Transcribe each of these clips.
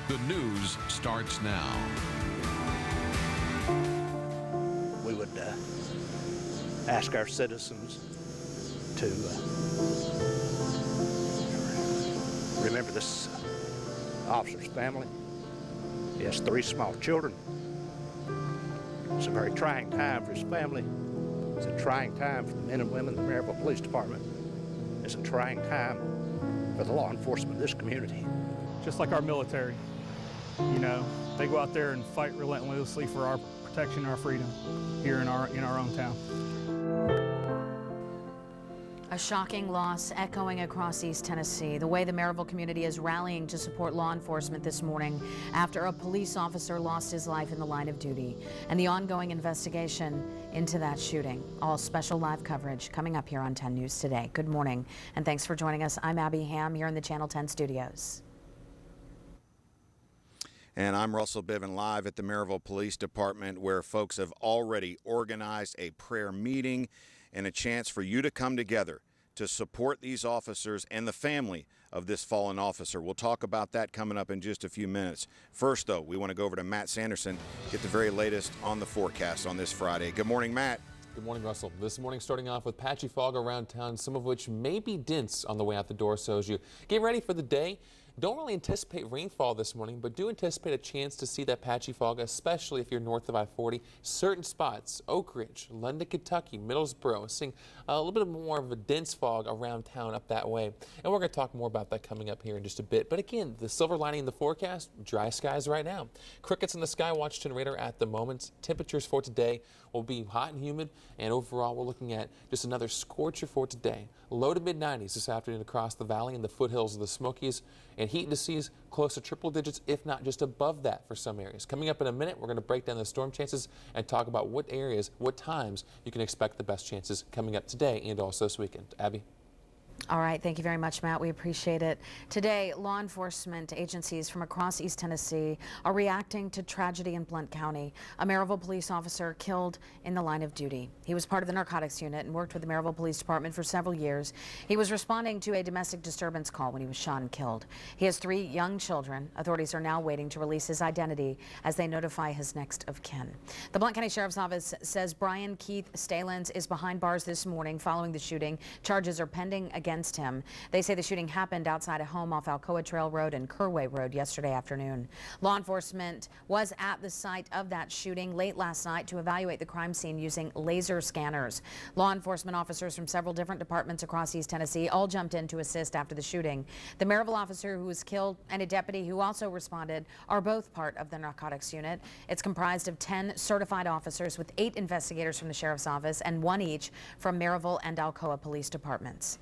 The news starts now. We would ask our citizens to remember this officer's family. He has 3 small children. It's a very trying time for his family. It's a trying time for the men and women of the Maryville Police Department. It's a trying time for the law enforcement of this community. Just like our military, you know, they go out there and fight relentlessly for our protection and our freedom here in our own town. A shocking loss echoing across East Tennessee. The way the Maryville community is rallying to support law enforcement this morning after a police officer lost his life in the line of duty, and the ongoing investigation into that shooting. All special live coverage coming up here on 10 News Today. Good morning, and thanks for joining us. I'm Abby Ham here in the Channel 10 studios. And I'm Russell Bivin live at the Maryville Police Department, where folks have already organized a prayer meeting and a chance for you to come together to support these officers and the family of this fallen officer. We'll talk about that coming up in just a few minutes. First, though, we want to go over to Matt Sanderson, get the very latest on the forecast on this Friday. Good morning, Matt. Good morning, Russell. This morning starting off with patchy fog around town, some of which may be dense on the way out the door. So as you get ready for the day, don't really anticipate rainfall this morning, but do anticipate a chance to see that patchy fog, especially if you're north of I-40. Certain spots, Oak Ridge, London, Kentucky, Middlesboro, seeing a little bit more of a dense fog around town up that way. And we're going to talk more about that coming up here in just a bit. But again, the silver lining in the forecast, dry skies right now. Crickets in the sky, watch to radar at the moment. Temperatures for today will be hot and humid, and overall we're looking at just another scorcher for today. Low to mid-90s this afternoon across the valley and the foothills of the Smokies, and heat indices close to triple digits, if not just above that for some areas. Coming up in a minute, we're going to break down the storm chances and talk about what areas, what times you can expect the best chances coming up today and also this weekend. Abby? All right, thank you very much, Matt. We appreciate it. Today, law enforcement agencies from across East Tennessee are reacting to tragedy in Blount County. A Maryville police officer killed in the line of duty. He was part of the narcotics unit and worked with the Maryville Police Department for several years. He was responding to a domestic disturbance call when he was shot and killed. He has 3 young children. Authorities are now waiting to release his identity as they notify his next of kin. The Blount County Sheriff's Office says Brian Keith Stalins is behind bars this morning following the shooting. Charges are pending against him. They say the shooting happened outside a home off Alcoa Trail Road and Kerway Road yesterday afternoon. Law enforcement was at the site of that shooting late last night to evaluate the crime scene using laser scanners. Law enforcement officers from several different departments across East Tennessee all jumped in to assist after the shooting. The Maryville officer who was killed and a deputy who also responded are both part of the narcotics unit. It's comprised of 10 certified officers with 8 investigators from the Sheriff's Office and 1 each from Maryville and Alcoa Police Departments.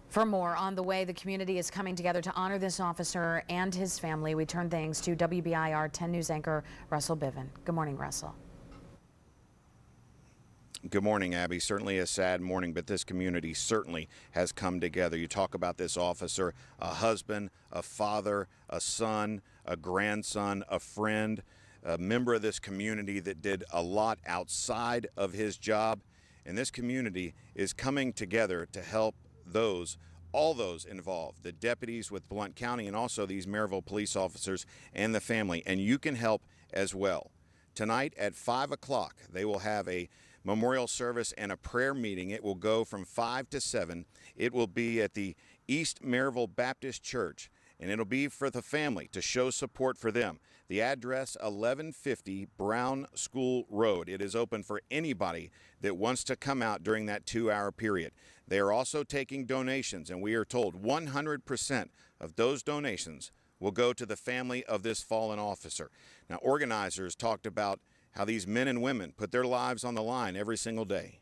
For more on the way the community is coming together to honor this officer and his family, we turn things to WBIR 10 News anchor Russell Bivin. Good morning, Russell. Good morning, Abby. Certainly a sad morning, but this community certainly has come together. You talk about this officer, a husband, a father, a son, a grandson, a friend, a member of this community that did a lot outside of his job. And this community is coming together to help all those involved, the deputies with Blount County and also these Maryville police officers and the family. And you can help as well. Tonight at 5 o'clock, they will have a memorial service and a prayer meeting. It will go from 5 to 7. It will be at the East Maryville Baptist Church, and it'll be for the family to show support for them. The address, 1150 Brown School Road. It is open for anybody that wants to come out during that 2-hour period. They are also taking donations, and we are told 100% of those donations will go to the family of this fallen officer. Now, organizers talked about how these men and women put their lives on the line every single day.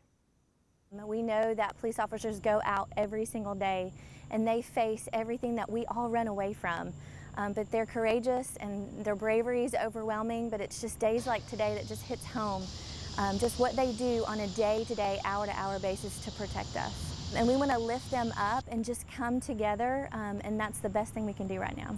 We know that police officers go out every single day and they face everything that we all run away from. But they're courageous and their bravery is overwhelming, but it's just days like today that just hits home. Just what they do on a day-to-day, hour-to-hour basis to protect us. And we want to lift them up and just come together, and that's the best thing we can do right now.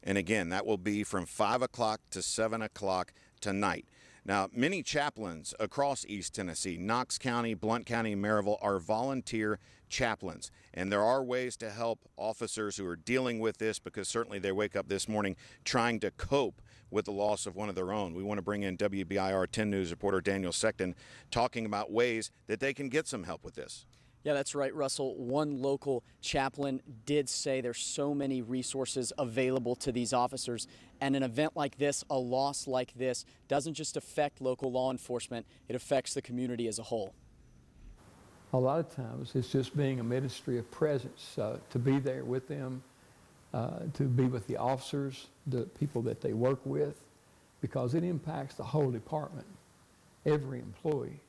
And again, that will be from 5 o'clock to 7 o'clock tonight. Now, many chaplains across East Tennessee, Knox County, Blount County, Maryville, are volunteer chaplains. And there are ways to help officers who are dealing with this, because certainly they wake up this morning trying to cope with the loss of one of their own. We want to bring in WBIR 10 News reporter Daniel Sexton talking about ways that they can get some help with this. Yeah, that's right, Russell. One local chaplain did say there's so many resources available to these officers. And an event like this, a loss like this, doesn't just affect local law enforcement, it affects the community as a whole. A lot of times it's just being a ministry of presence, to be there with them, to be with the officers, the people that they work with, because it impacts the whole department, every employee.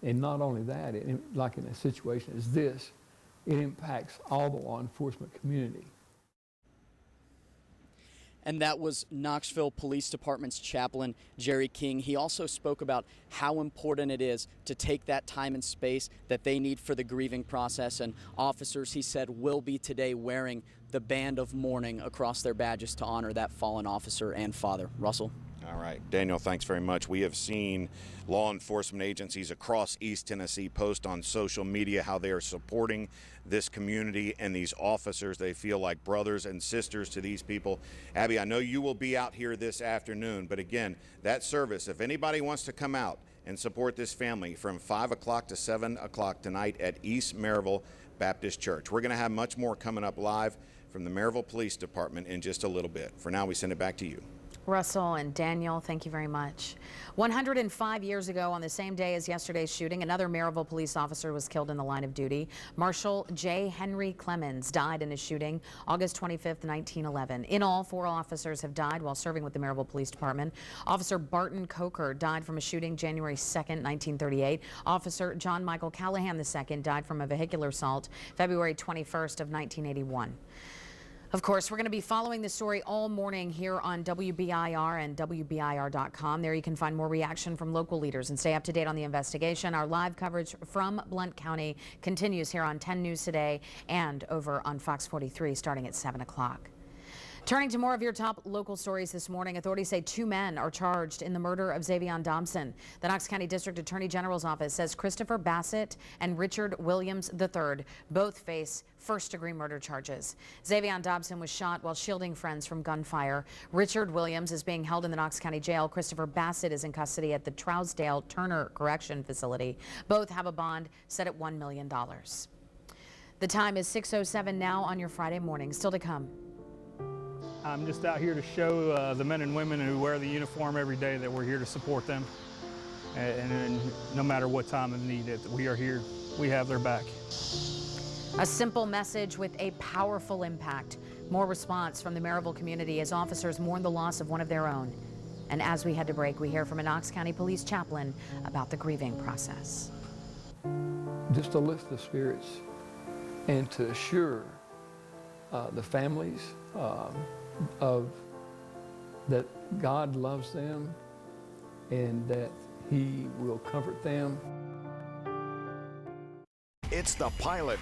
And not only that, like in a situation as this, it impacts all the law enforcement community. And that was Knoxville Police Department's chaplain, Jerry King. He also spoke about how important it is to take that time and space that they need for the grieving process. And officers, he said, will be today wearing the band of mourning across their badges to honor that fallen officer and father. Russell? All right, Daniel, thanks very much. We have seen law enforcement agencies across East Tennessee post on social media how they are supporting this community and these officers. They feel like brothers and sisters to these people. Abby, I know you will be out here this afternoon, but again, that service, if anybody wants to come out and support this family from 5 o'clock to 7 o'clock tonight at East Maryville Baptist Church. We're going to have much more coming up live from the Maryville Police Department in just a little bit. For now, we send it back to you. Russell and Daniel, thank you very much. 105 years ago, on the same day as yesterday's shooting, another Maryville police officer was killed in the line of duty. Marshal J. Henry Clemens died in a shooting August 25th, 1911. In all, 4 officers have died while serving with the Maryville Police Department. Officer Barton Coker died from a shooting January 2nd, 1938. Officer John Michael Callahan II died from a vehicular assault February 21st of 1981. Of course, we're going to be following this story all morning here on WBIR and WBIR.com. There you can find more reaction from local leaders and stay up to date on the investigation. Our live coverage from Blount County continues here on 10 News Today and over on Fox 43 starting at 7 o'clock. Turning to more of your top local stories this morning, authorities say 2 men are charged in the murder of Xavion Dobson. The Knox County District Attorney General's office says Christopher Bassett and Richard Williams III both face first-degree murder charges. Xavion Dobson was shot while shielding friends from gunfire. Richard Williams is being held in the Knox County Jail. Christopher Bassett is in custody at the Trousdale Turner Correction Facility. Both have a bond set at $1 million. The time is 6:07 now on your Friday morning. Still to come. I'm just out here to show the men and women who wear the uniform every day that we're here to support them. And no matter what time of need that we are here, we have their back. A simple message with a powerful impact. More response from the Maryville community as officers mourn the loss of one of their own. And as we head to break, we hear from a Knox County Police chaplain about the grieving process. Just to lift the spirits and to assure the families of that God loves them and that He will comfort them. It's the Pilot